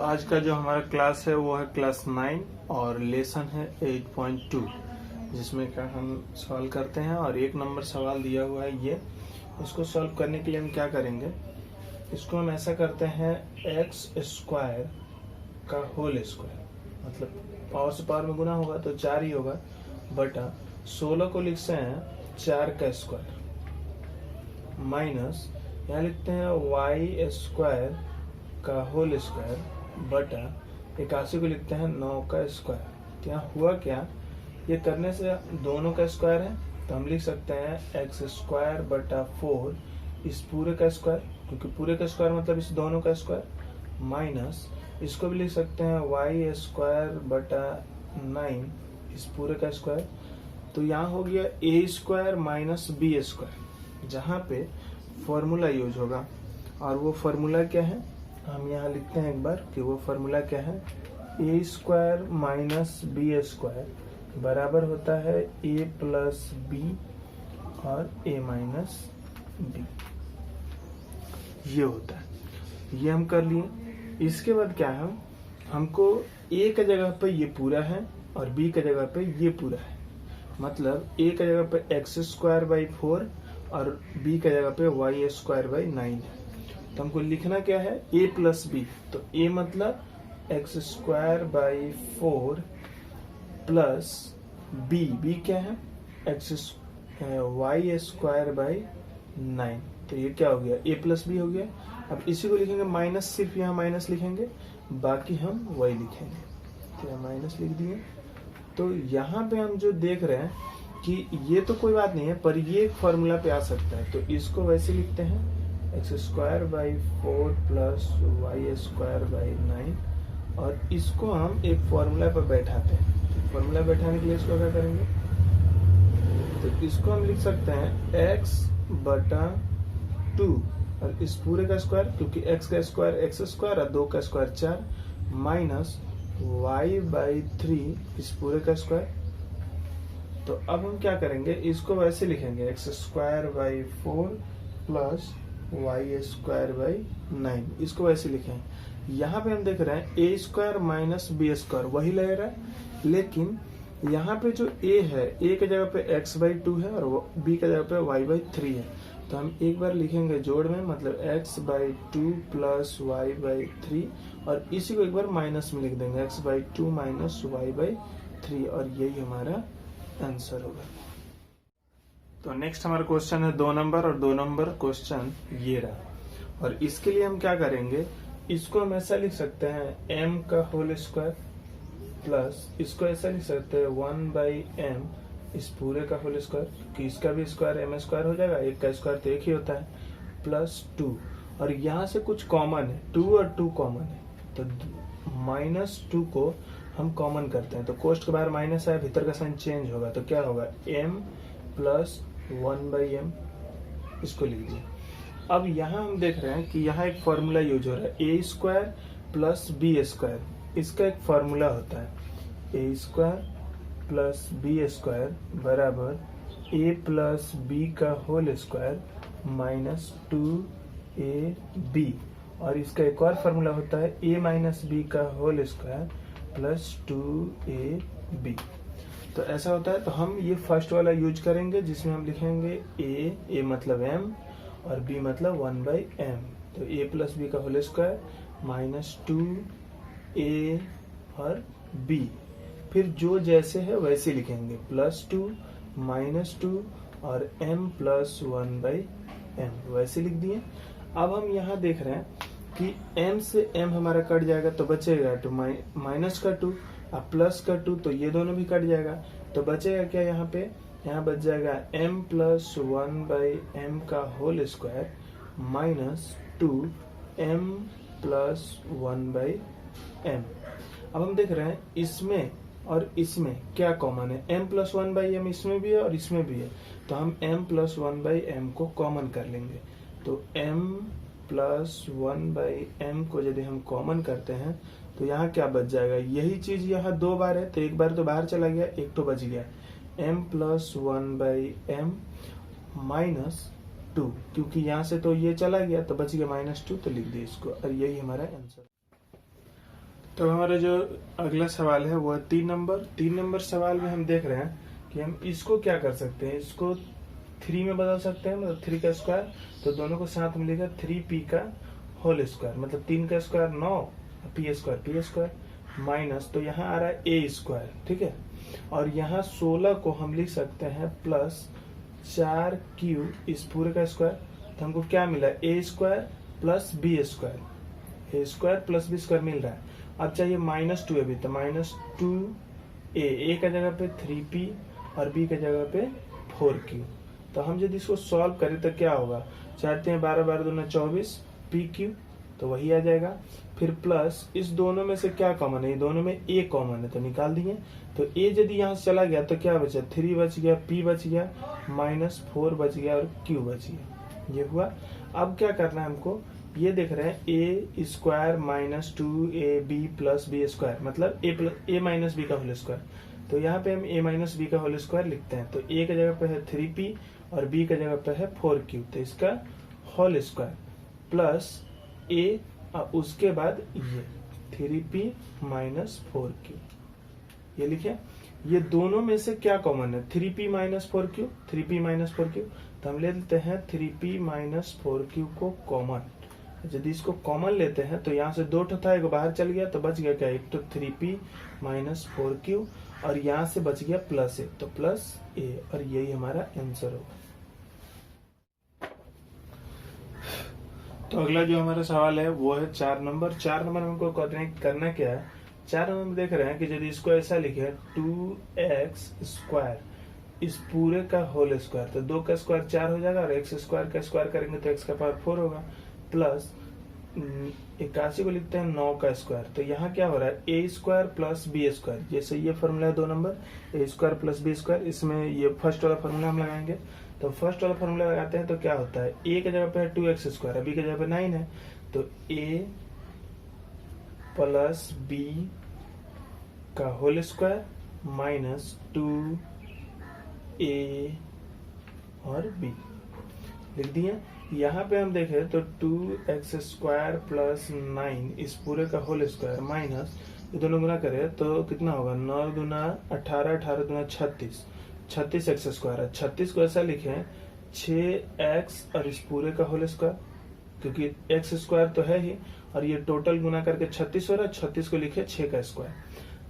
आज का जो हमारा क्लास है वो है क्लास 9 और लेसन है 8.2 जिसमें का हम सॉल्व करते हैं। और एक नंबर सवाल दिया हुआ है ये, इसको सॉल्व करने के लिए हम क्या करेंगे, इसको हम ऐसा करते हैं एक्स स्क्वायर का होल स्क्वायर, मतलब पावर से पावर में गुना होगा तो 4 ही होगा, बटा 16 को लिखते हैं 4 का स्क्वायर माइनस यहाँ लिखते हैं वाई स्क्वायर का होल स्क्वायर बटा 81 को लिखते हैं 9 का स्क्वायर। तो यहाँ हुआ क्या, ये करने से दोनों का स्क्वायर है तो हम लिख सकते हैं एक्स स्क्वायर बटा 4 इस पूरे का स्क्वायर, क्योंकि पूरे का स्क्वायर मतलब इस दोनों का स्क्वायर, माइनस इसको भी लिख सकते हैं वाई स्क्वायर बटा 9 इस पूरे का स्क्वायर। तो यहाँ हो गया ए स्क्वायर माइनस बी स्क्वायर, जहाँ पे फॉर्मूला यूज होगा। और वो फॉर्मूला क्या है, हम यहाँ लिखते हैं एक बार कि वो फॉर्मूला क्या है, ए स्क्वायर माइनस बी स्क्वायर बराबर होता है ए प्लस बी और ए माइनस बी, ये होता है। ये हम कर लिए। इसके बाद क्या है, हमको ए का जगह पे ये पूरा है और बी का जगह पे ये पूरा है, मतलब ए का जगह पे एक्स स्क्वायर बाई 4 और बी का जगह पे वाई स्क्वायर बाई 9 है। तो हमको लिखना क्या है, ए प्लस बी, तो ए मतलब x square by 4 plus b क्या है एक्स वाई स्क्वायर बाई 9। तो ये क्या हो गया, ए प्लस बी हो गया। अब इसी को लिखेंगे माइनस, सिर्फ यहाँ माइनस लिखेंगे, बाकी हम वाई लिखेंगे। तो यहाँ माइनस लिख दिए। तो यहाँ पे हम जो देख रहे हैं कि ये तो कोई बात नहीं है, पर ये एक फॉर्मूला पे आ सकता है, तो इसको वैसे लिखते हैं x square by 4 plus y square by 9, और इसको हम एक फॉर्मूला पर बैठाते हैं। फॉर्मूला बैठाने के लिए इसको क्या करेंगे, तो इसको हम लिख सकते हैं एक्स बटा 2 और इस पूरे का स्क्वायर, क्योंकि एक्स का स्क्वायर एक्स स्क्वायर और 2 का स्क्वायर 4, माइनस वाई बाई 3 इस पूरे का स्क्वायर। तो अब हम क्या करेंगे, इसको वैसे लिखेंगे x square by 4 plus y square by 9, इसको वैसे लिखें। यहाँ पे हम देख रहे हैं ए स्क्वायर माइनस बी स्क्वायर वही ले रहा है, लेकिन यहाँ पे जो ए है, ए के जगह पे एक्स बाई 2 है और बी के जगह पे वाई बाई 3 है। तो हम एक बार लिखेंगे जोड़ में, मतलब x by 2 plus y by 3, और इसी को एक बार माइनस में लिख देंगे x by 2 minus y by 3, और यही हमारा आंसर होगा। तो नेक्स्ट हमारा क्वेश्चन है 2 नंबर, और 2 नंबर क्वेश्चन ये रहा। और इसके लिए हम क्या करेंगे, इसको हम ऐसा लिख सकते हैं m का होल स्क्वायर प्लस इसको ऐसा लिख सकते हैं 1 बाई m इस पूरे का होल स्क्वायर, कि इसका भी स्क्वायर m स्क्वायर हो जाएगा, एक का स्क्वायर तो एक ही होता है, प्लस 2, और यहाँ से कुछ कॉमन है, 2 और 2 कॉमन है, तो माइनस 2 को हम कॉमन करते हैं, तो कोष्ट के बाहर माइनस आया, भीतर का साइन चेंज होगा, तो क्या होगा m प्लस 1 बाई m, इसको लिख दिए। अब यहाँ हम देख रहे हैं कि यहाँ एक फॉर्मूला यूज हो रहा है, ए स्क्वायर प्लस बी स्क्वायर, इसका एक फॉर्मूला होता है ए स्क्वायर प्लस बी स्क्वायर बराबर ए प्लस बी का होल स्क्वायर माइनस 2ab, और इसका एक और फॉर्मूला होता है ए माइनस बी का होल स्क्वायर प्लस 2ab। तो ऐसा होता है, तो हम ये फर्स्ट वाला यूज करेंगे जिसमें हम लिखेंगे ए मतलब m और b मतलब 1 बाई m, तो a प्लस बी का होल स्क्वायर माइनस 2a और b, फिर जो जैसे है वैसे लिखेंगे, प्लस 2 माइनस 2 और m प्लस 1 बाई m, वैसे लिख दिए। अब हम यहाँ देख रहे हैं कि m से m हमारा कट जाएगा तो बचेगा तो माइनस का 2 अब प्लस का 2, तो ये दोनों भी कट जाएगा, तो बचेगा क्या यहाँ पे, यहाँ बच जाएगा m प्लस 1 बाई m का whole square minus 2m plus 1 by m। अब हम देख रहे हैं इसमें और इसमें क्या कॉमन है, m प्लस 1 बाई m इसमें भी है और इसमें भी है, तो हम m प्लस 1 बाई m को कॉमन कर लेंगे। तो m प्लस 1 बाई m को यदि हम कॉमन करते हैं तो यहाँ क्या बच जाएगा, यही चीज यहाँ 2 बार है, तो एक बार तो बाहर चला गया, एक तो बच गया, m plus 1 by m minus 2, क्योंकि यहाँ से तो ये चला गया तो बच गया माइनस 2, तो लिख दिए इसको, और यही हमारा आंसर। तो हमारा जो अगला सवाल है वो है 3 नंबर सवाल में हम देख रहे हैं कि हम इसको क्या कर सकते हैं, इसको 3 में बदल सकते हैं, मतलब 3 का स्क्वायर, तो दोनों को साथ मिलेगा 3p का होल स्क्वायर, मतलब 3 का स्क्वायर 9, p स्क्वायर माइनस, तो यहाँ आ रहा है a स्क्वायर, ठीक है। और यहाँ 16 को हम लिख सकते हैं प्लस 4q इस पूरे का स्क्वायर, तो हमको क्या मिला, a square plus b square, a square plus b square मिल रहा है। अब चाहिए -2 अभी, तो -2a का जगह पे 3p और b का जगह पे 4q। तो हम यदि इसको सॉल्व करें तो क्या होगा, चाहते हैं 12 12 दूना 24 pq, तो वही आ जाएगा। फिर प्लस इस दोनों में से क्या कॉमन है, ये दोनों में a कॉमन है तो निकाल दिए, तो a यदि यहाँ से चला गया तो क्या बचा, 3 बच गया, p बच गया, -4 बच गया और q बच गया, ये हुआ। अब क्या करना है हमको, ये देख रहे हैं a square -2ab plus b square, मतलब a माइनस b का होल स्क्वायर, तो यहाँ पे हम a माइनस b का होल स्क्वायर लिखते हैं, तो a का जगह पे है 3p और b का जगह पे है 4q, तो इसका होल स्क्वायर प्लस a और उसके बाद ये 3p माइनस 4q, ये लिखे। ये दोनों में से क्या कॉमन है, 3p minus 4q, 3p minus 4q, तो हम ले लेते हैं 3p माइनस 4q को कॉमन। यदि इसको कॉमन लेते हैं तो यहाँ से 2 था, एक बाहर चल गया तो बच गया क्या, एक तो 3p माइनस 4q और यहाँ से बच गया प्लस a, तो प्लस a, और यही हमारा आंसर होगा। तो अगला जो हमारा सवाल है वो है 4 नंबर। 4 नंबर में हमको करना क्या है, 4 नंबर में देख रहे हैं कि यदि इसको ऐसा लिखे 2x स्क्वायर इस पूरे का होल स्क्वायर, तो 2 का स्क्वायर 4 हो जाएगा और x स्क्वायर का स्क्वायर करेंगे तो x का पावर 4 होगा, प्लस 81 को लिखते हैं 9 का स्क्वायर, तो यहाँ क्या हो रहा है, a square plus b square, जैसे ये फॉर्मूला है 2 number, a square plus b square, इसमें ये फर्स्ट वाला फॉर्मूला हम लगाएंगे, तो फर्स्ट वाला फॉर्मूला लगाते हैं तो क्या होता है, a के जगह पे है 2x स्क्वायर, b के जगह पे 9 है, तो a प्लस b का होल स्क्वायर माइनस 2a और b लिख दिए। यहाँ पे हम देखें तो 2x स्क्वायर प्लस 9 इस पूरे का होल स्क्वायर माइनस, ये दोनों गुना करें तो कितना होगा, 9 दूना 18, 18 दूना 36, 36x स्क्वायर है, 36 को ऐसा लिखें 6x और इस पूरे का होल स्क्वायर, क्योंकि x स्क्वायर तो है ही और ये टोटल गुना करके 36 हो रहा है, 36 को लिखे 6 का स्क्वायर,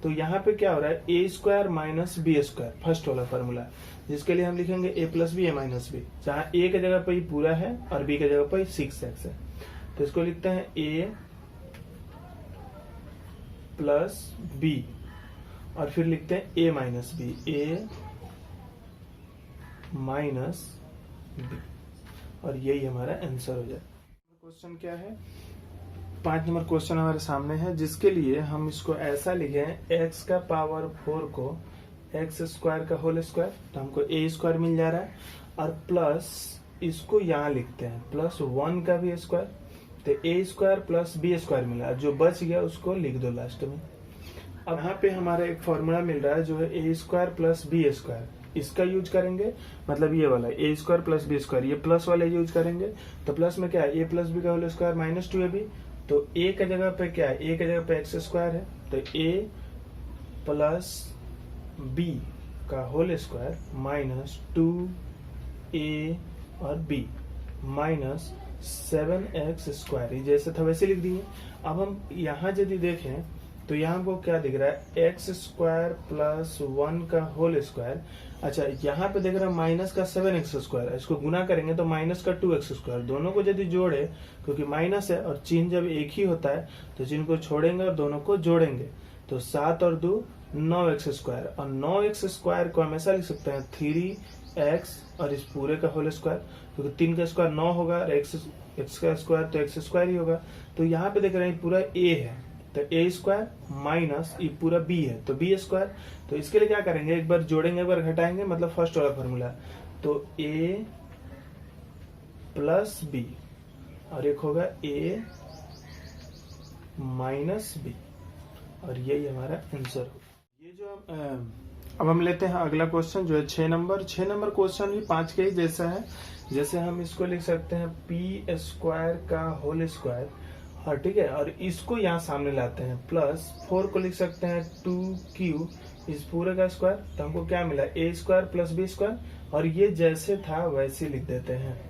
तो यहाँ पे क्या हो रहा है, a square minus b square, first वाला फॉर्मूला, जिसके लिए हम लिखेंगे a plus b, a minus b, जहाँ a के जगह पे ही पूरा है और b के जगह पे 6x है, तो इसको लिखते हैं a प्लस b और फिर लिखते हैं a minus b, a minus b, और यही हमारा आंसर हो जाए। क्वेश्चन क्या है, 5 नंबर क्वेश्चन हमारे सामने है, जिसके लिए हम इसको ऐसा लिखे x का पावर 4 को x स्क्वायर का होल स्क्वायर, तो हमको a स्क्वायर मिल जा रहा है, और प्लस इसको यहाँ लिखते हैं प्लस 1 का भी स्क्वायर, तो a square plus b square मिला, जो बच गया उसको लिख दो लास्ट में। अब यहाँ पे हमारा एक फॉर्मूला मिल रहा है जो है a square plus b square, इसका यूज करेंगे, मतलब ये वाला a square plus b square, ये प्लस वाले यूज करेंगे, तो प्लस में क्या है, a प्लस b का होल स्क्वायर माइनस 2ab, तो a का जगह पे क्या है, a का जगह पे x स्क्वायर है, तो a प्लस b का होल स्क्वायर माइनस 2a और b माइनस 7x स्क्वायर, जैसे था वैसे लिख दिए। अब हम यहाँ यदि देखें तो यहाँ हमको क्या दिख रहा है, x स्क्वायर प्लस 1 का होल स्क्वायर, अच्छा यहाँ पे देख रहा है माइनस का 7x स्क्वायर, इसको गुना करेंगे तो माइनस का 2x स्क्वायर, दोनों को यदि जोड़े, क्योंकि माइनस है और चिन्ह जब एक ही होता है तो चिन्ह को छोड़ेंगे और दोनों को जोड़ेंगे, तो 7 और 2 9x स्क्वायर, और 9x स्क्वायर को हम ऐसा लिख सकते हैं 3x और इस पूरे का होल स्क्वायर, क्योंकि 3 का स्क्वायर 9 होगा और x का स्क्वायर तो x स्क्वायर ही होगा, तो यहाँ पे देख रहे हैं पूरा a है, तो a स्क्वायर माइनस ये पूरा b है तो b स्क्वायर, तो इसके लिए क्या करेंगे, एक बार जोड़ेंगे एक बार घटाएंगे, मतलब फर्स्ट वाला फॉर्मूला, तो a प्लस b और एक होगा a माइनस b, और यही हमारा आंसर होगा। ये जो अब हम लेते हैं अगला क्वेश्चन जो है 6 नंबर। 6 नंबर क्वेश्चन भी 5 के ही जैसा है, जैसे हम इसको लिख सकते हैं p स्क्वायर का होल स्क्वायर और ठीक है, और इसको यहाँ सामने लाते हैं, प्लस 4 को लिख सकते हैं 2q इस पूरे का स्क्वायर। तो हमको क्या मिला, a square plus b square, और ये जैसे था वैसे लिख देते हैं।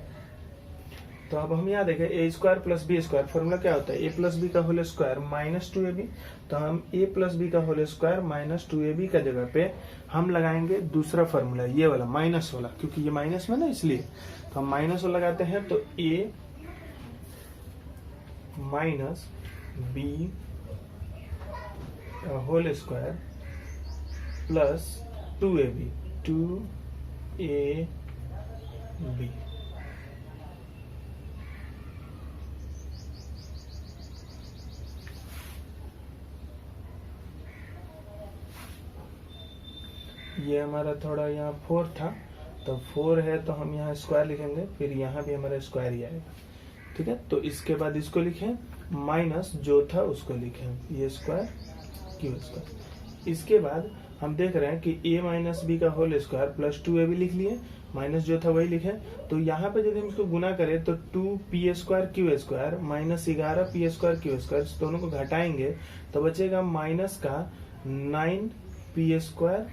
तो अब हम यहाँ देखें a square plus b square, formula क्या होता है, a प्लस बी का होल स्क्वायर माइनस 2ab। तो हम a प्लस बी का होल स्क्वायर माइनस 2ab का जगह पे हम लगाएंगे दूसरा फॉर्मूला, ये वाला माइनस वाला, क्योंकि ये माइनस में ना इसलिए। तो हम माइनस वाला लगाते हैं, तो a minus b whole square plus 2ab 2ab। ये हमारा थोड़ा यहाँ 4 था, तो 4 है तो हम यहाँ स्क्वायर लिखेंगे, फिर यहाँ भी हमारा स्क्वायर ही आएगा। ठीक है, तो इसके बाद इसको लिखें, माइनस जो था उसको लिखें, ये स्क्वायर क्यू स्क्वायर। इसके बाद हम देख रहे हैं कि a माइनस बी का होल स्क्वायर प्लस 2ab लिख लिए, माइनस जो था वही लिखे। तो यहाँ पे यदि हम इसको गुना करें तो 2p square Q square minus 11p square Q square, दोनों को घटाएंगे तो बचेगा माइनस का 9p स्क्वायर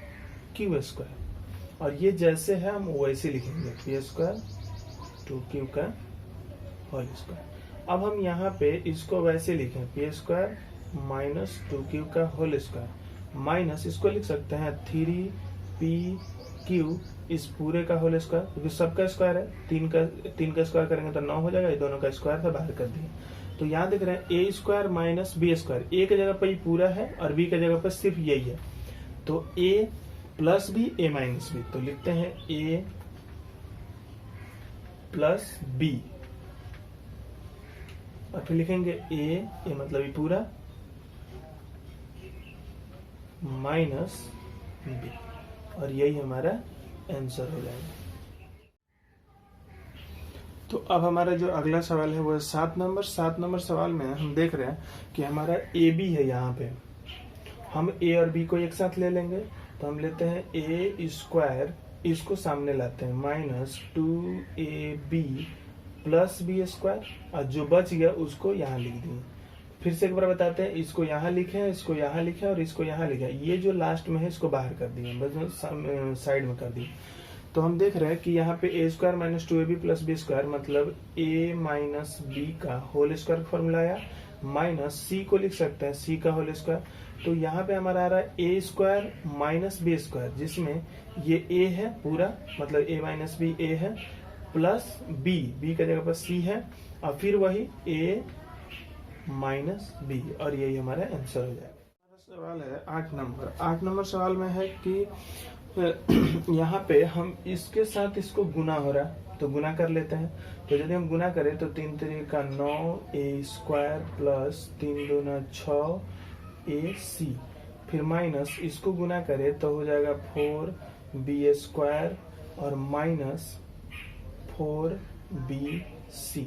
क्यू स्क्वायर। और ये जैसे है हम वैसे लिखेंगे, p स्क्वायर 2q का होल स्क्वायर। अब हम यहाँ पे इसको वैसे लिखें, p स्क्वायर माइनस 2q का होल स्क्वायर माइनस इसको लिख सकते हैं 3pq इस पूरे का होल स्क्वायर, क्योंकि सबका स्क्वायर है, तीन का स्क्वायर करेंगे तो 9 हो जाएगा, ये दोनों का स्क्वायर था बाहर कर दिए। तो यहाँ देख रहे हैं a square minus b square, a की जगह पर ये पूरा है और b की जगह पर सिर्फ यही है। तो a plus b a minus b, तो लिखते हैं a प्लस b, और फिर लिखेंगे a मतलब ये पूरा माइनस बी, और यही हमारा आंसर हो जाएगा। तो अब हमारा जो अगला सवाल है वो है 7 नंबर सवाल में हम देख रहे हैं कि हमारा ए बी है। यहाँ पे हम ए और बी को एक साथ ले लेंगे, तो हम लेते हैं ए स्क्वायर, इसको सामने लाते हैं, minus 2ab plus b square, और जो बच गया उसको यहाँ लिख दिए। फिर से एक बार बताते हैं, इसको यहाँ लिखे, इसको यहाँ लिखे और इसको यहाँ लिखे, ये जो लास्ट में है इसको बाहर कर दिए, बस साइड में कर दिए। तो हम देख रहे हैं कि यहाँ पे a square minus 2ab plus b square मतलब a माइनस बी का होल स्क्वायर फॉर्मूला आया, माइनस सी को लिख सकते हैं c का होल स्क्वायर। तो यहाँ पे हमारा आ रहा है ए स्क्वायर माइनस बी स्क्वायर, जिसमें ये a है पूरा, मतलब a माइनस बी a है, प्लस b का जगह पर c है, और फिर वही a माइनस बी, और यही हमारा आंसर हो जाएगा। सवाल है 8 नंबर सवाल में है कि यहाँ पे हम इसके साथ इसको गुना हो रहा है, तो गुना कर लेते हैं। तो यदि हम गुना करें तो 3 3 का 9 a स्क्वायर प्लस 3 2 6 ac, फिर माइनस इसको गुना करें तो हो जाएगा 4b स्क्वायर और माइनस 4bc।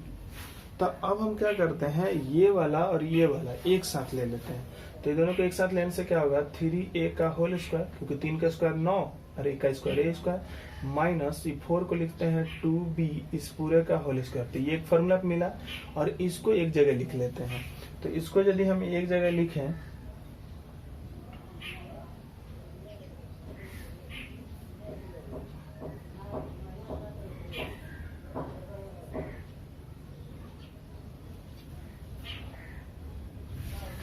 तो अब हम क्या करते हैं, ये वाला और ये वाला एक साथ ले लेते हैं। तो ये दोनों को एक साथ लेने से क्या होगा, 3a का होल स्क्वायर, क्योंकि 3 का स्क्वायर 9 और a का स्क्वायर a स्क्वायर, माइनस 4 को लिखते हैं 2b इस पूरे का होल स्क्वायर। तो ये एक फॉर्मूला मिला, और इसको एक जगह लिख लेते हैं। तो इसको यदि हम एक जगह लिखें,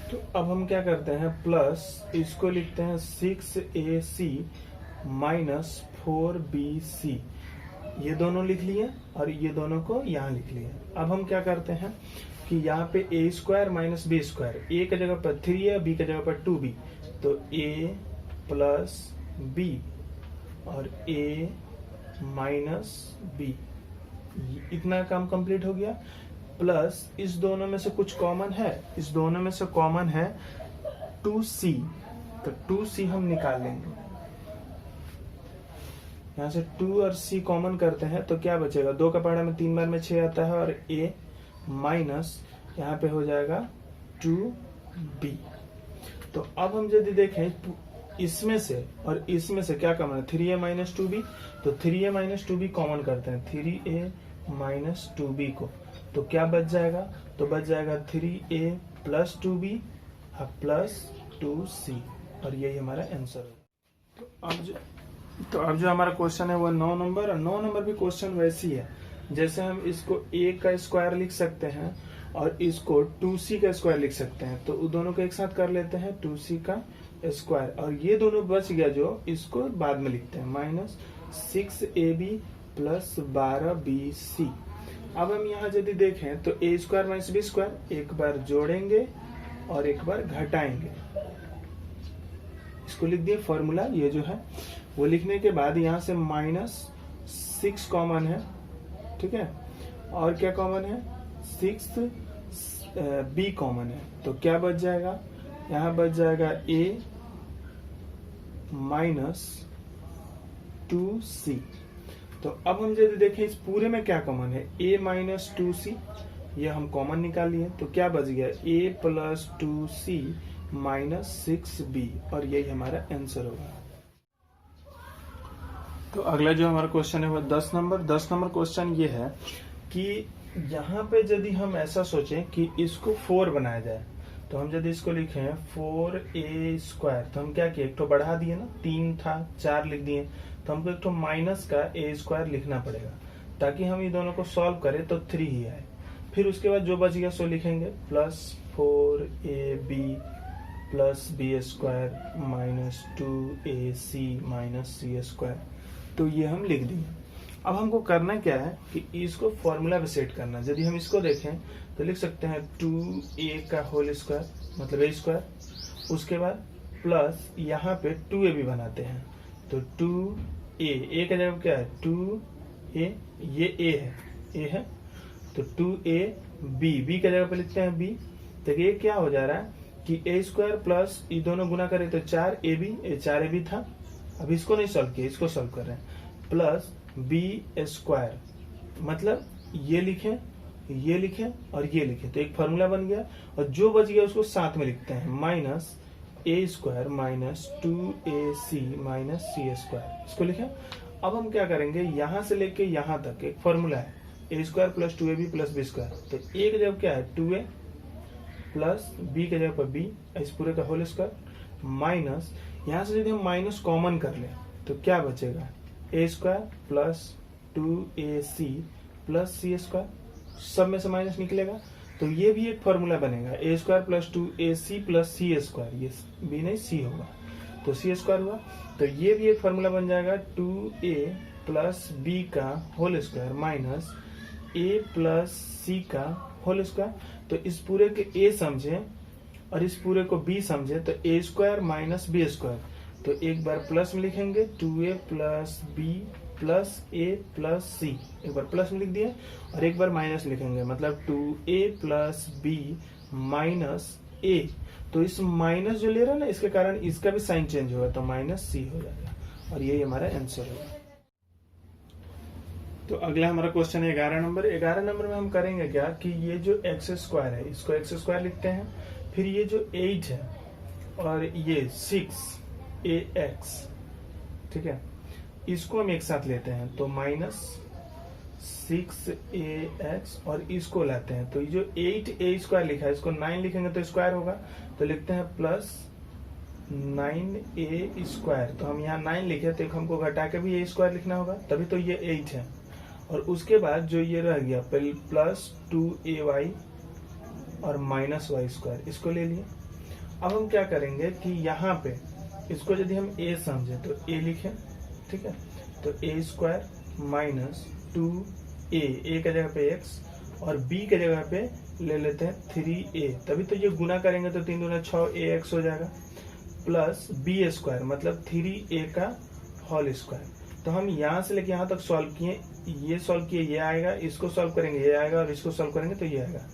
तो अब हम क्या करते हैं, प्लस इसको लिखते हैं 6ac माइनस 4bc, ये दोनों लिख लिए और ये दोनों को यहाँ लिख लिए। अब हम क्या करते हैं कि यहाँ पे a square minus b square, a की जगह पर 3 है, b की जगह पर 2b, तो a प्लस b और a माइनस b, इतना काम कंप्लीट हो गया। प्लस इस दोनों में से कुछ कॉमन है, इस दोनों में से कॉमन है 2c, तो 2c हम निकाल लेंगे। यहाँ से 2 और c कॉमन करते हैं तो क्या बचेगा, 2 का पहाड़ा में 3 बार में 6 आता है, और a माइनस यहाँ पे हो जाएगा 2b। तो अब हम यदि देखें इसमें से और इसमें से क्या कॉमन है, 3a माइनस 2b, तो 3a माइनस 2b कॉमन करते हैं, 3a माइनस 2b को, तो क्या बच जाएगा, तो बच जाएगा 3a plus 2b plus 2c, और यही हमारा आंसर है। तो अब जो हमारा क्वेश्चन है वो 9 नंबर, और 9 नंबर भी क्वेश्चन वैसी है जैसे हम इसको a का स्क्वायर लिख सकते हैं और इसको 2c का स्क्वायर लिख सकते हैं, तो दोनों को एक साथ कर लेते हैं 2c का स्क्वायर, और ये दोनों बच गया जो इसको बाद में लिखते हैं माइनस 6ab प्लस 12bc। अब हम यहाँ यदि देखें तो a square minus b square एक बार जोड़ेंगे और एक बार घटाएंगे, इसको लिख दिए फॉर्मूला। ये जो है वो लिखने के बाद यहाँ से -6 कॉमन है, ठीक है, और क्या कॉमन है, 6b कॉमन है, तो क्या बच जाएगा, यहाँ बच जाएगा a माइनस 2c। तो अब हम यदि देखें इस पूरे में क्या कॉमन है, a माइनस 2c, ये हम कॉमन निकाल लिए, तो क्या बच गया, a plus 2c minus 6b, और यही हमारा आंसर होगा। तो अगला जो हमारा क्वेश्चन है वो 10 नंबर। 10 नंबर क्वेश्चन ये है कि यहाँ पे यदि हम ऐसा सोचें कि इसको 4 बनाया जाए, तो हम यदि इसको लिखें 4a स्क्वायर, तो हम क्या किए, एक तो बढ़ा दिए ना, 3 था 4 लिख दिए, तो हमको एक तो माइनस का a स्क्वायर लिखना पड़ेगा ताकि हम ये दोनों को सॉल्व करें तो 3 ही आए। फिर उसके बाद जो बच गया सो लिखेंगे plus 4ab plus b square minus 2ac minus c square, तो ये हम लिख दिए। अब हमको करना क्या है कि इसको फॉर्मूला पे सेट करना है। यदि हम इसको देखें तो लिख सकते हैं 2a का होल स्क्वायर मतलब a स्क्वायर, उसके बाद प्लस यहाँ पे 2a भी बनाते हैं, तो 2a का जगह क्या है 2a, ये a है तो 2ab का जगह पे लिखते हैं b, तो ये क्या हो जा रहा है कि a स्क्वायर प्लस ये दोनों गुना करें तो 4ab था, अब इसको नहीं सॉल्व किया, इसको सॉल्व कर रहे हैं, प्लस b स्क्वायर मतलब ये लिखें और ये लिखें, तो एक फॉर्मूला बन गया, और जो बच गया उसको साथ में लिखते हैं minus a square minus 2ac minus c square, इसको लिखें। अब हम क्या करेंगे, यहां से लेके यहां तक एक फॉर्मूला है a square plus 2ab plus b square, तो a की जगह क्या है 2a प्लस b की जगह पर b, इस पूरे का होल स्क्वायर माइनस, यहां से यदि हम माइनस कॉमन कर ले तो क्या बचेगा a square plus 2ac plus c square, सब में से माइनस निकलेगा, तो ये भी एक फॉर्मूला बनेगा a square plus 2ac plus c square, ये b नहीं c होगा, तो c स्क्वायर हुआ, तो ये भी एक फॉर्मूला बन जाएगा 2a प्लस b का whole square minus a plus c का होल स्क्वायर, तो इस पूरे के a समझे और इस पूरे को b समझे, तो a square minus b square, तो एक बार प्लस में लिखेंगे 2a plus b plus a plus c, एक बार प्लस में लिख दिया, और एक बार माइनस लिखेंगे मतलब 2a plus b minus a, तो इस माइनस जो ले रहा है ना इसके कारण इसका भी साइन चेंज होगा, तो माइनस c हो जाएगा, और यही हमारा आंसर होगा। तो अगला हमारा क्वेश्चन है 11 नंबर। 11 नंबर में हम करेंगे क्या कि ये जो एक्स स्क्वायर है इसको एक्स स्क्वायर लिखते हैं, फिर ये जो 8 है और ये 6ax, ठीक है, इसको हम एक साथ लेते हैं तो माइनस 6ax, और इसको लाते हैं तो ये जो 8a स्क्वायर लिखा है इसको 9 लिखेंगे तो स्क्वायर होगा, तो लिखते हैं प्लस 9a स्क्वायर, तो हम यहाँ 9 लिखे तो एक हमको घटा के भी a स्क्वायर लिखना होगा, तभी तो ये 8 है, और उसके बाद जो ये रह गया प्लस 2ay और माइनस y स्क्वायर, इसको ले लिए। अब हम क्या करेंगे कि यहाँ पे इसको यदि हम a समझे तो a लिखें, ठीक है, तो a स्क्वायर माइनस 2a का जगह पे x और b के जगह पे ले लेते हैं 3a, तभी तो ये गुना करेंगे तो 3 दूना 6ax हो जाएगा, प्लस b स्क्वायर मतलब 3a का होल स्क्वायर, तो हम यहाँ से लेके यहाँ तक सॉल्व किए, ये सॉल्व किए ये आएगा, इसको सॉल्व करेंगे ये आएगा, और इसको सॉल्व करेंगे तो ये आएगा,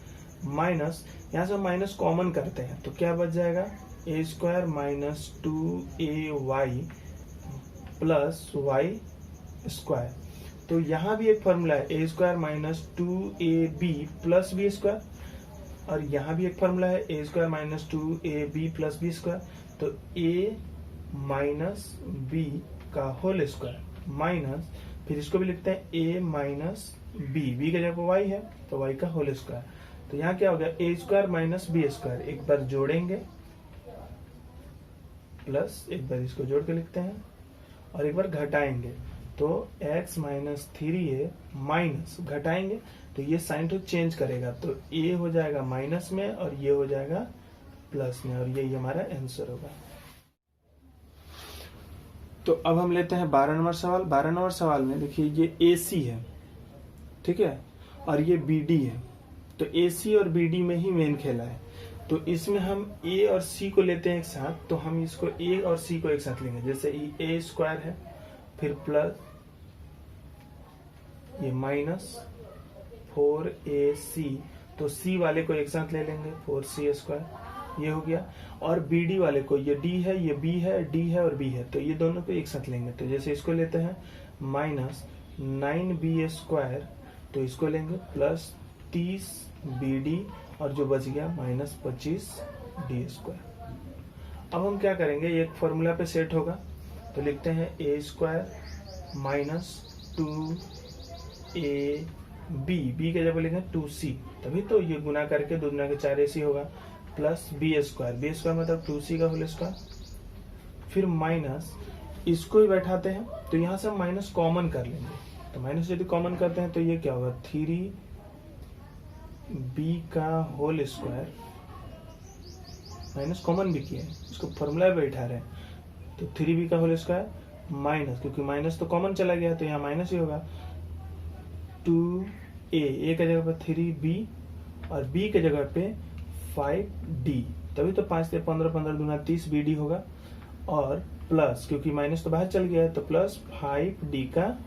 माइनस यहाँ से माइनस कॉमन करते हैं तो क्या बच जाएगा a square minus 2ay plus y square, तो यहाँ भी एक फॉर्मूला है a square minus 2ab plus b square, और यहाँ भी एक फॉर्मूला है a square minus 2ab plus b square, तो a माइनस b का होल स्क्वायर माइनस, फिर इसको भी लिखते हैं a माइनस बी की जगह पर वाई है तो वाई का होल स्क्वायर। तो यहाँ क्या हो गया, ए स्क्वायर माइनस बी स्क्वायर, एक बार जोड़ेंगे प्लस एक बार इसको जोड़ के लिखते हैं और एक बार घटाएंगे तो x माइनस 3a माइनस घटाएंगे तो ये साइन तो चेंज करेगा तो a हो जाएगा माइनस में और ये हो जाएगा प्लस में और यही हमारा आंसर होगा। तो अब हम लेते हैं 12 नंबर सवाल। 12 नंबर सवाल में देखिए ये AC है, ठीक है, और ये BD है। तो AC और BD में ही मेन खेला है। तो इसमें हम A और C को लेते हैं एक साथ, तो हम इसको A और C को एक साथ लेंगे। जैसे A स्क्वायर है, फिर प्लस ये माइनस 4AC, तो C वाले को एक साथ ले लेंगे 4C स्क्वायर, ये हो गया। और BD वाले को, ये D है, ये B है, D है और B है, तो ये दोनों को एक साथ लेंगे। तो जैसे इसको लेते हैं माइनस 9B स्क्वायर, तो इसको लेंगे प्लस 30BD और जो बच गया माइनस 25D स्क्वायर। अब हम क्या करेंगे, एक फॉर्मूला पे सेट होगा तो लिखते हैं A square minus 2AB, B के जगह लिखेंगे 2C, तभी तो ये गुना करके 2 गुना के 4AC होगा, प्लस B स्क्वायर मतलब 2C का होल स्क्वायर। फिर माइनस इसको ही बैठाते हैं तो यहाँ से हम माइनस कॉमन कर लेंगे। तो माइनस यदि कॉमन करते हैं तो ये क्या होगा, 3B का होल स्क्वायर, माइनस कॉमन भी किया है, इसको फॉर्मूला पे बैठा रहे हैं तो 3B का होल स्क्वायर माइनस, क्योंकि माइनस तो कॉमन चला गया तो यहाँ माइनस ही होगा, 2A की जगह पर 3B और B की जगह पे 5D, तभी तो 5 से 15 15 दूना 30 BD होगा, और प्लस क्योंकि माइनस तो बाहर चल गया है तो प्लस 5D का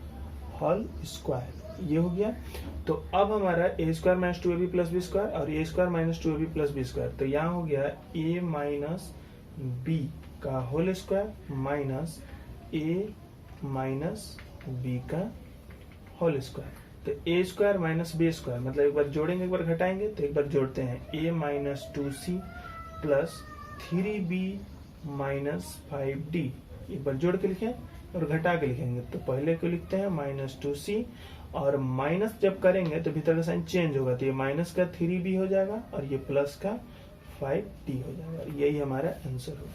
होल स्क्वायर, ये हो गया। तो अब हमारा A square minus 2AB plus B square और A square minus 2AB plus B square, तो यहाँ हो गया A माइनस B का whole square minus A minus B का होल स्क्वायर। तो A square minus B square मतलब एक बार जोड़ेंगे एक बार घटाएंगे, तो एक बार जोड़ते हैं A minus 2C plus 3B minus 5D, एक बार जोड़ के लिखें और घटा के लिखेंगे। तो पहले को लिखते हैं माइनस 2C और माइनस जब करेंगे तो भीतर का साइन चेंज होगा, तो ये माइनस का 3B हो जाएगा और ये प्लस का 5D हो जाएगा, यही हमारा आंसर होगा।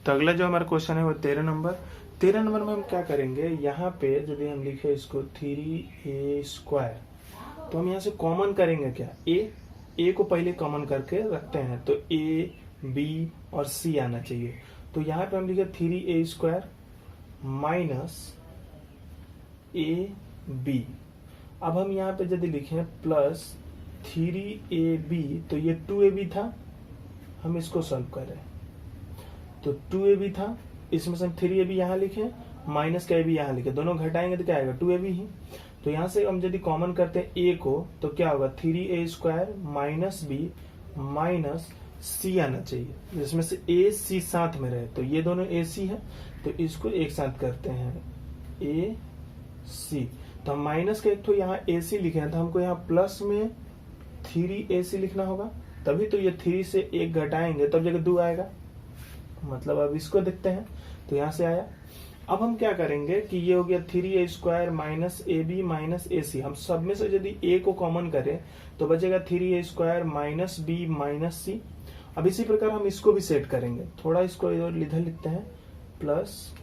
तो अगला जो हमारा क्वेश्चन है वो 13 नंबर। 13 नंबर में हम क्या करेंगे, यहाँ पे यदि हम लिखे इसको 3A स्क्वायर, तो हम यहाँ से कॉमन करेंगे क्या, A को पहले कॉमन करके रखते हैं तो A, B और C आना चाहिए। तो यहाँ पे हम लिखे 3A स्क्वायर माइनस AB। अब हम यहाँ पे यदि लिखें प्लस 3AB, तो ये 2AB था, हम इसको सॉल्व कर रहे हैं तो 2AB था, इसमें से हम 3AB यहाँ लिखे माइनस का AB यहाँ लिखे, दोनों घटाएंगे तो क्या आएगा 2AB ही। तो यहाँ से हम यदि कॉमन करते हैं A को तो क्या होगा 3A square minus B minus C आना चाहिए, जिसमें से A C साथ में रहे, तो ये दोनों AC है तो इसको एक साथ करते हैं A C। तो हम माइनस का एक तो यहाँ AC लिखे हैं तो हमको यहाँ प्लस में 3AC लिखना होगा, तभी तो ये 3 से 1 घटाएंगे तब जगह 2 आएगा, मतलब अब इसको देखते हैं तो यहाँ से आया। अब हम क्या करेंगे कि ये हो गया 3A square minus AB minus AC, हम सब में से यदि A को कॉमन करें तो बचेगा 3A square minus B minus C। अब इसी प्रकार हम इसको भी सेट करेंगे, थोड़ा इसको इधर लिखते हैं प्लस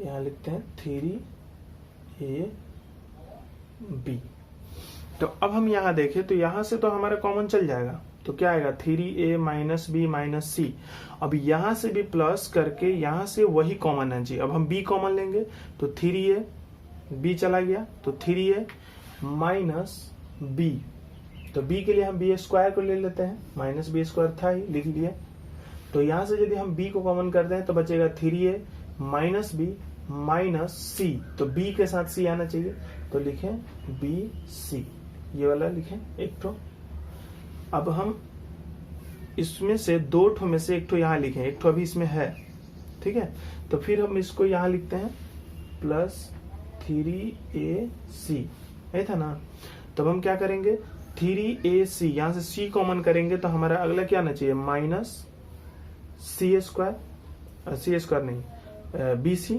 यहाँ लिखते हैं 3AB। तो अब हम यहाँ देखें तो यहाँ से तो हमारा कॉमन चल जाएगा, तो क्या आएगा 3A minus B minus C। अब यहाँ से भी प्लस करके यहाँ से वही कॉमन है जी। अब हम B कॉमन लेंगे तो 3A, B चला गया तो 3A माइनस B, तो B के लिए हम B स्क्वायर को ले लेते हैं, माइनस B स्क्वायर था ही लिख लिए। तो यहाँ से यदि हम B को कॉमन करते हैं तो बचेगा 3A minus B minus C, तो B के साथ C आना चाहिए तो लिखें BC, ये वाला लिखें एक तो। अब हम इसमें से 2 ठो में से एक ठो यहाँ लिखें, एक ठो अभी इसमें है, ठीक है। तो फिर हम इसको यहाँ लिखते हैं प्लस 3AC, है था ना। तब हम क्या करेंगे 3ac, यहां से c कॉमन करेंगे तो हमारा अगला क्या आना चाहिए, माइनस सी स्क्वायर नहीं bc,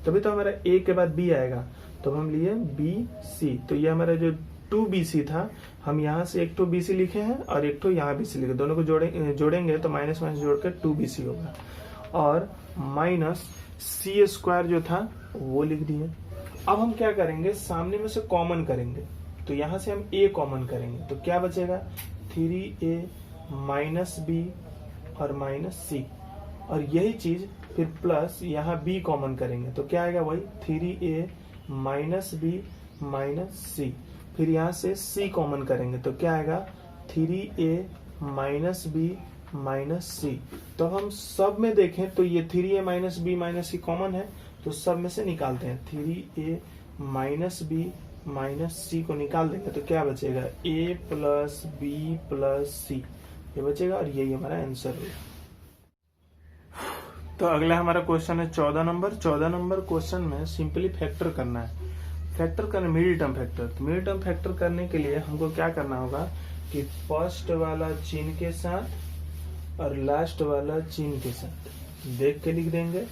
तभी तो हमारा a के बाद b आएगा, तो हम लिए bc। तो ये हमारा जो 2bc था, हम यहाँ से एक तो bc लिखे हैं और एक तो यहाँ bc लिखे, दोनों को जोड़ेंगे तो माइनस माइनस जोड़कर 2bc होगा, और माइनस सी स्क्वायर जो था वो लिख दिए। अब हम क्या करेंगे, सामने में से कॉमन करेंगे, तो यहाँ से हम a कॉमन करेंगे तो क्या बचेगा, 3a माइनस b और माइनस c, और यही चीज फिर प्लस यहाँ b कॉमन करेंगे तो क्या आएगा, वही 3a minus b minus c, फिर यहाँ से c कॉमन करेंगे तो क्या आएगा, 3a माइनस b माइनस सी। तो हम सब में देखें तो ये 3a माइनस बी माइनस सी कॉमन है, तो सब में से निकालते हैं, 3a minus B minus c को निकाल देंगे तो क्या बचेगा, a प्लस बी प्लस सी, ये बचेगा, और यही हमारा आंसर है। तो अगला हमारा क्वेश्चन है 14 नंबर। 14 नंबर क्वेश्चन में सिंपली फैक्टर करना है, फैक्टर करना मिडिल टर्म फैक्टर। तो मिडिल टर्म फैक्टर करने के लिए हमको क्या करना होगा कि फर्स्ट वाला चिन्ह के साथ और लास्ट वाला चिन्ह के साथ देख के लिख देंगे,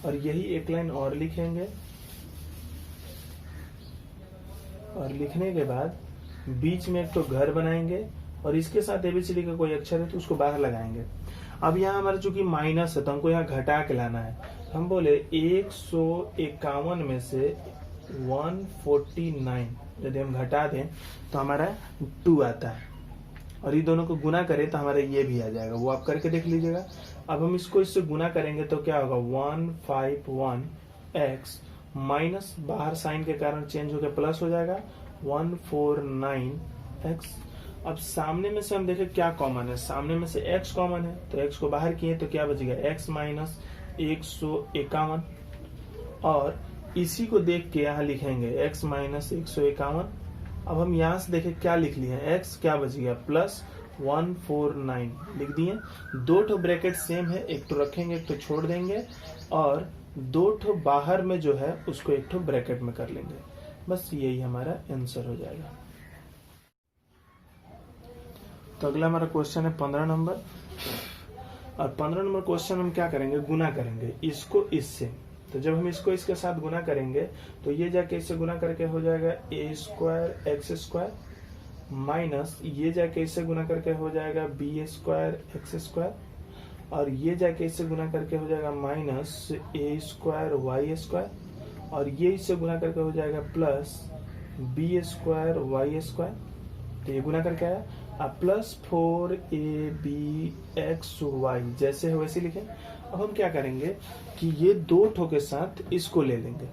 और यही एक लाइन और लिखेंगे, और लिखने के बाद बीच में एक तो घर बनाएंगे, और इसके साथ एबीसीडी का कोई अक्षर है तो उसको बाहर लगाएंगे। अब यहाँ हमारा चूंकि माइनस है तो हमको यहाँ घटा के लाना है, हम बोले 151 में से 149 यदि हम घटा दें तो हमारा 2 आता है, और ये दोनों को गुना करें तो हमारा ये भी आ जाएगा, वो आप करके देख लीजिएगा। अब हम इसको इससे गुना करेंगे तो क्या होगा, 151x माइनस बाहर साइन के कारण चेंज होकर प्लस हो जाएगा 149x। अब सामने में से हम देखें क्या कॉमन है, सामने में से x कॉमन है तो x को बाहर किए तो क्या बचेगा, x माइनस 151, और इसी को देख के यहाँ लिखेंगे x माइनस 151। अब हम यहाँ से देखें क्या लिख लिए, x क्या बच गया, प्लस 149 लिख दिए। दो ठो ब्रैकेट सेम है, एक तो रखेंगे एक तो छोड़ देंगे, और दो ठो बाहर में जो है उसको एक ठो ब्रैकेट में कर लेंगे, बस यही हमारा आंसर हो जाएगा। तो अगला हमारा क्वेश्चन है 15 नंबर, और 15 नंबर क्वेश्चन हम क्या करेंगे, गुना करेंगे इसको इससे। तो जब हम इसको इसके साथ गुना करेंगे तो ये जाके इससे गुना करके हो जाएगा a square x square, minus ये जाके इससे गुना करके हो जाएगा b स्क्वायर एक्स स्क्वायर, और ये जाके इससे गुना करके हो जाएगा minus a square y square, और ये इससे गुना करके हो जाएगा plus b square y square. तो ये गुना करके आया, अब प्लस 4abxy जैसे है वैसे लिखें। अब हम क्या करेंगे कि ये दो ठो के साथ इसको ले लेंगे,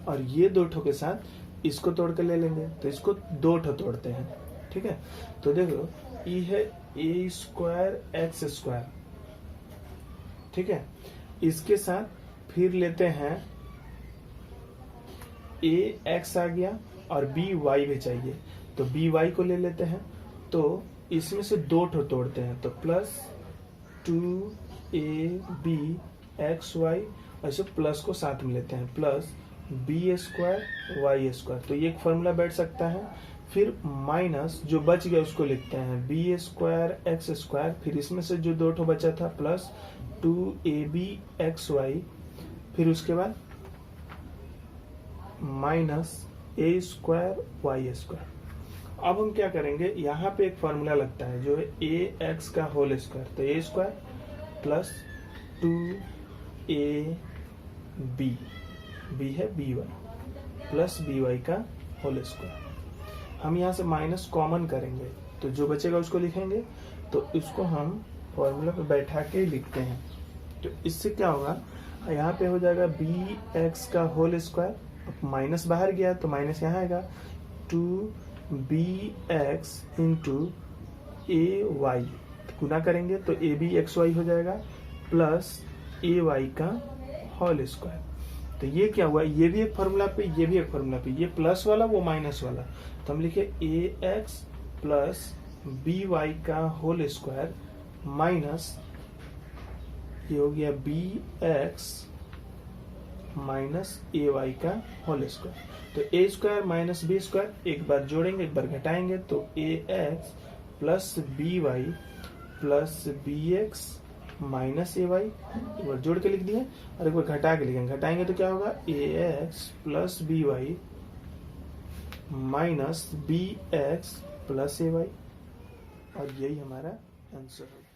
और ये दो ठो के साथ इसको तोड़ के ले लेंगे, तो इसको दो ठो तोड़ते हैं, ठीक है। तो देखो ये है a स्क्वायर एक्स स्क्वायर, ठीक है, इसके साथ फिर लेते हैं a x आ गया और b y भी चाहिए, तो b y को ले लेते हैं, तो इसमें से दो ठो तोड़ते हैं, तो प्लस 2ab xy, ऐसे प्लस को साथ में लेते हैं, plus b square y square, तो ये एक फॉर्मूला बैठ सकता है। फिर माइनस जो बच गया उसको लिखते हैं b स्क्वायर एक्स स्क्वायर, फिर इसमें से जो दो ठो बचा था प्लस 2ab xy, फिर उसके बाद minus a square y square. अब हम क्या करेंगे, यहाँ पे एक फॉर्मूला लगता है जो है ax का होल स्क्वायर, तो a square plus 2ab, b है by प्लस by का होल स्क्वायर। हम यहाँ से माइनस कॉमन करेंगे तो जो बचेगा उसको लिखेंगे, तो इसको हम फॉर्मूला पे बैठा के लिखते हैं। तो इससे क्या होगा, यहाँ पे हो जाएगा bx का होल स्क्वायर, माइनस बाहर गया तो माइनस यहाँ आएगा, 2bx इंटू ay, गुना करेंगे तो abxy हो जाएगा, प्लस ay का होल स्क्वायर। तो ये क्या हुआ, ये भी एक फॉर्मूला पे, ये भी एक फॉर्मूला पे, ये प्लस वाला वो माइनस वाला, तो हम लिखे ax प्लस by का होल स्क्वायर माइनस ये हो गया bx माइनस ए वाई का होल स्क्वायर। तो a square minus b square एक बार जोड़ेंगे एक बार घटाएंगे तो a x plus b y plus b x minus a y, एक बार जोड़ के लिख दिए और एक बार घटा के लिखेंगे, घटाएंगे तो क्या होगा a x plus b y minus b x plus a y, और यही हमारा आंसर होगा।